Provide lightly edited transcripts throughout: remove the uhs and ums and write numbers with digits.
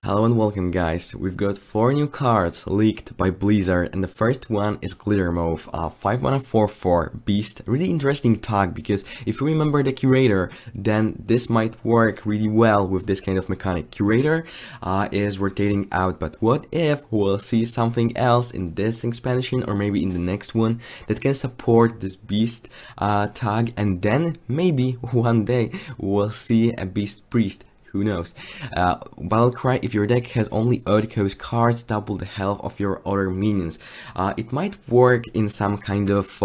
Hello and welcome guys, we've got 4 new cards leaked by Blizzard and the first one is Glitter Moth, 5 mana 4/4 beast. Really interesting tag because if you remember the Curator, then this might work really well with this kind of mechanic. Curator is rotating out, but what if we'll see something else in this expansion or maybe in the next one that can support this beast tag, and then maybe one day we'll see a beast priest. Who knows? Battle Cry, if your deck has only Outcast cards, double the health of your other minions. It might work in some kind of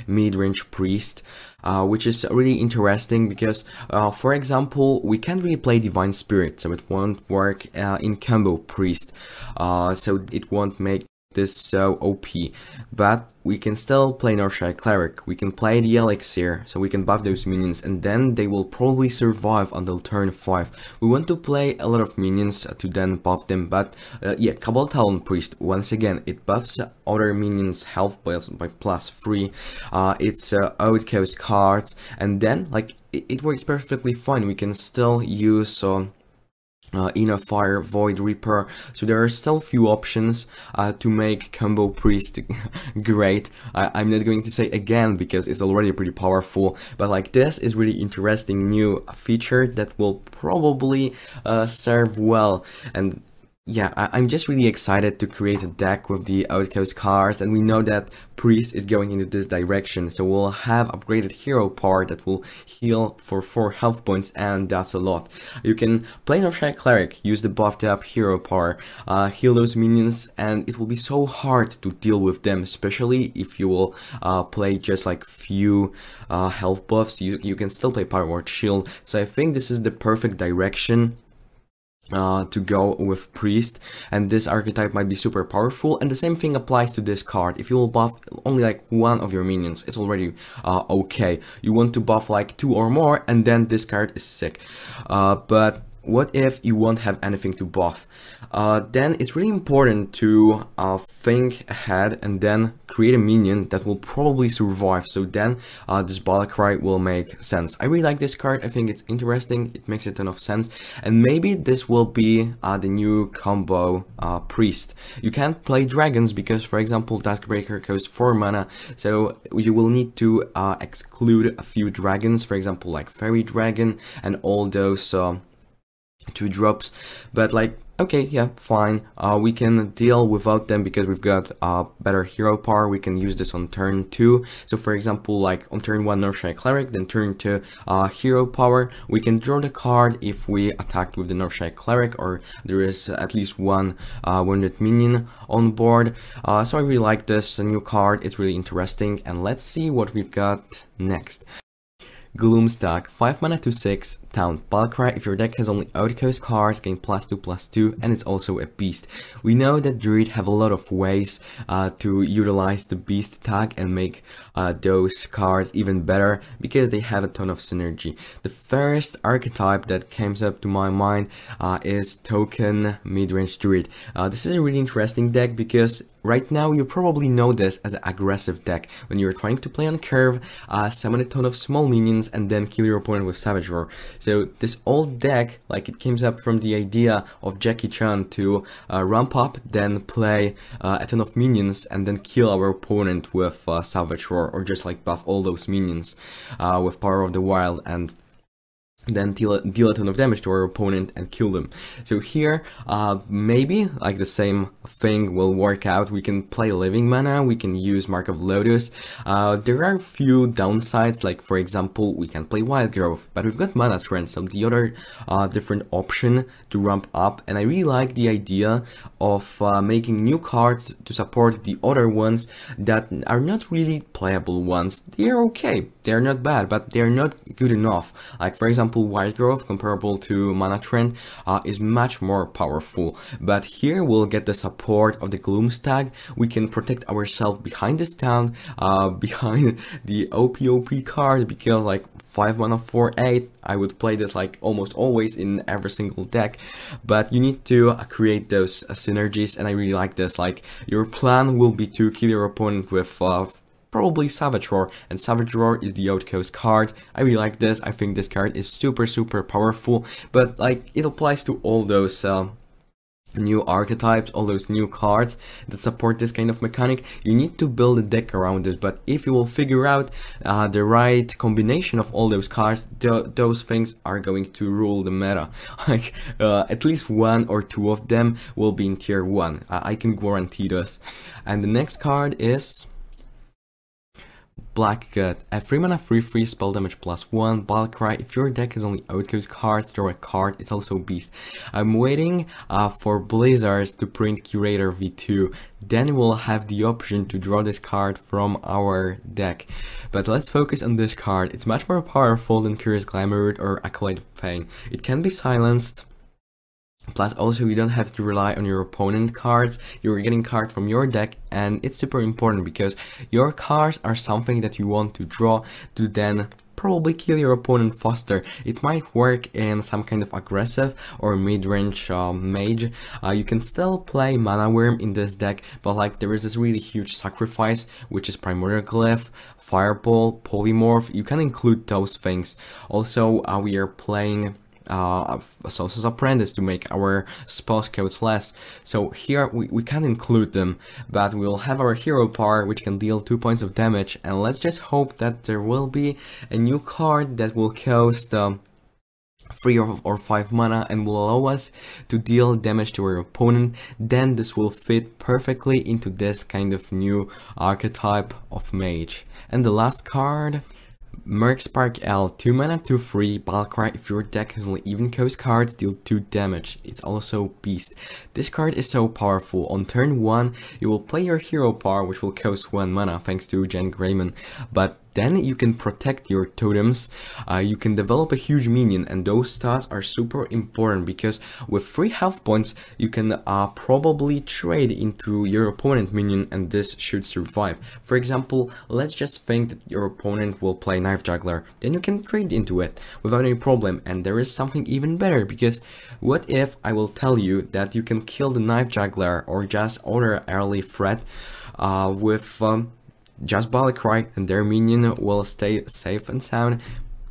mid-range priest, which is really interesting because, for example, we can't really play Divine Spirit, so it won't work in combo priest, so it won't make this so OP, but we can still play Northshire Cleric, we can play the Elixir, so we can buff those minions and then they will probably survive until turn 5. We want to play a lot of minions to then buff them, but yeah, Cabal Talon Priest, once again, it buffs other minions health by +3, it's Outcast cards, and then like it works perfectly fine. We can still use Inner Fire, Void Reaper, so there are still a few options to make Combo Priest great. I'm not going to say again because it's already pretty powerful, but like this is really interesting new feature that will probably serve well. And yeah, I'm just really excited to create a deck with the Outcast cards, and we know that Priest is going into this direction, so we'll have upgraded hero power that will heal for 4 health points, and that's a lot. You can play Northshire Cleric, use the buffed up hero power, heal those minions, and it will be so hard to deal with them, especially if you will play just like few health buffs. You can still play Power Word Shield, so I think this is the perfect direction to go with Priest, and this archetype might be super powerful. And the same thing applies to this card. If you will buff only like 1 of your minions, it's already okay. You want to buff like 2 or more, and then this card is sick. But what if you won't have anything to buff? Then it's really important to think ahead and then create a minion that will probably survive, so then this Battle Cry will make sense. I really like this card, I think it's interesting, it makes a ton of sense, and maybe this will be the new combo Priest. You can't play dragons because, for example, Duskbreaker costs 4 mana, so you will need to exclude a few dragons, for example like Fairy Dragon and all those 2 drops, but like, okay, yeah, fine, we can deal without them because we've got better hero power. We can use this on turn 2, so for example like on turn 1 Northshire Cleric, then turn 2 hero power. We can draw the card if we attacked with the Northshire Cleric or there is at least 1 wounded minion on board, so I really like this new card, it's really interesting. And let's see what we've got next. Gloom Stag, 5 mana 2/6, Town. Battle Cry, if your deck has only Outcast cards, gain +2/+2, and it's also a beast. We know that Druid have a lot of ways to utilize the beast tag and make those cards even better because they have a ton of synergy. The first archetype that comes up to my mind is Token Midrange Druid. This is a really interesting deck because right now you probably know this as an aggressive deck when you're trying to play on curve, summon a ton of small minions and then kill your opponent with Savage Roar. So this old deck, like, it came up from the idea of Jackie Chan to ramp up, then play a ton of minions and then kill our opponent with Savage Roar, or just like buff all those minions with Power of the Wild and then deal a ton of damage to our opponent and kill them. So here, maybe like the same thing will work out. We can play Living Mana, we can use Mark of Lotus. There are a few downsides, like for example, we can play Wild Growth, but we've got Mana Trend, so the other different option to ramp up. And I really like the idea of making new cards to support the other ones that are not really playable ones. They are okay, they are not bad, but they are not good enough. Like for example, Wild Growth, comparable to Mana Trend, is much more powerful, but here we'll get the support of the Gloom Stag. We can protect ourselves behind this town, behind the OP card, because like 5 mana 4/8, I would play this like almost always in every single deck, but you need to create those synergies, and I really like this. Like, your plan will be to kill your opponent with probably Savage Roar, and Savage Roar is the Outcast card. I really like this. I think this card is super powerful, but like, it applies to all those new archetypes, all those new cards that support this kind of mechanic. You need to build a deck around it, but if you will figure out the right combination of all those cards, those things are going to rule the meta. Like at least one or two of them will be in tier 1. I can guarantee this. And the next card is Black Gut, a 3 mana 3/3 spell damage +1 battle cry. If your deck has only outgoes cards, draw a card. It's also beast. I'm waiting for Blizzard to print Curator V2, then we'll have the option to draw this card from our deck. But let's focus on this card. It's much more powerful than Curious Glamour or Acolyte of Pain. It can be silenced. Plus also you don't have to rely on your opponent cards, you're getting cards from your deck, and it's super important because your cards are something that you want to draw to then probably kill your opponent faster. It might work in some kind of aggressive or mid-range mage. You can still play Mana Worm in this deck, but like there is this really huge sacrifice, which is Primordial Glyph, Fireball, Polymorph. You can include those things. Also we are playing Sorcerer's Apprentice to make our spell codes less. So here we can include them, but we'll have our hero power which can deal 2 points of damage, and let's just hope that there will be a new card that will cost 3 or 5 mana and will allow us to deal damage to our opponent. Then this will fit perfectly into this kind of new archetype of mage. And the last card, Murkspark Eel, 2 mana 2/3 battle cry. If your deck has only even coast cards, deal 2 damage. It's also beast. This card is so powerful. On turn 1 you will play your hero power, which will cost 1 mana thanks to Jen Grayman, but then you can protect your totems, you can develop a huge minion, and those stats are super important because with 3 health points you can probably trade into your opponent minion, and this should survive. For example, let's just think that your opponent will play Knife Juggler, then you can trade into it without any problem. And there is something even better, because what if I will tell you that you can kill the Knife Juggler or just other early threat with just battle cry, and their minion will stay safe and sound.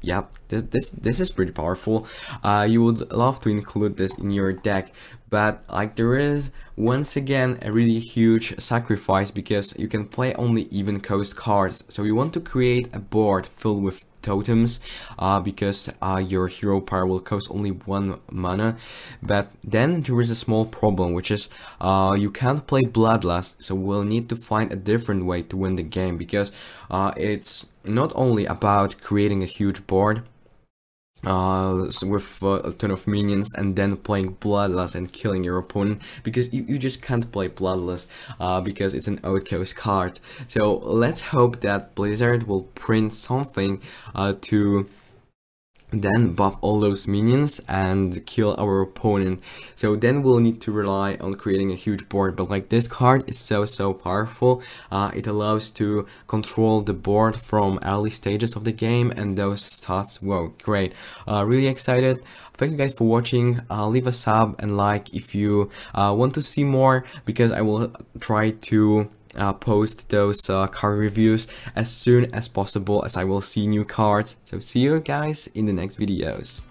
Yeah, this is pretty powerful. You would love to include this in your deck, but like there is once again a really huge sacrifice because you can play only even coast cards. So you want to create a board filled with totems because your hero power will cost only 1 mana. But then there is a small problem, which is you can't play Bloodlust, so we'll need to find a different way to win the game, because it's not only about creating a huge board with a ton of minions and then playing Bloodlust and killing your opponent, because you just can't play Bloodlust because it's an outcoast card. So let's hope that Blizzard will print something to then buff all those minions and kill our opponent. So then we'll need to rely on creating a huge board, but like this card is so powerful. It allows to control the board from early stages of the game, and those stats, whoa, great. Really excited. Thank you guys for watching. Leave a sub and like if you want to see more, because I will try to post those card reviews as soon as possible as I will see new cards. So see you guys in the next videos.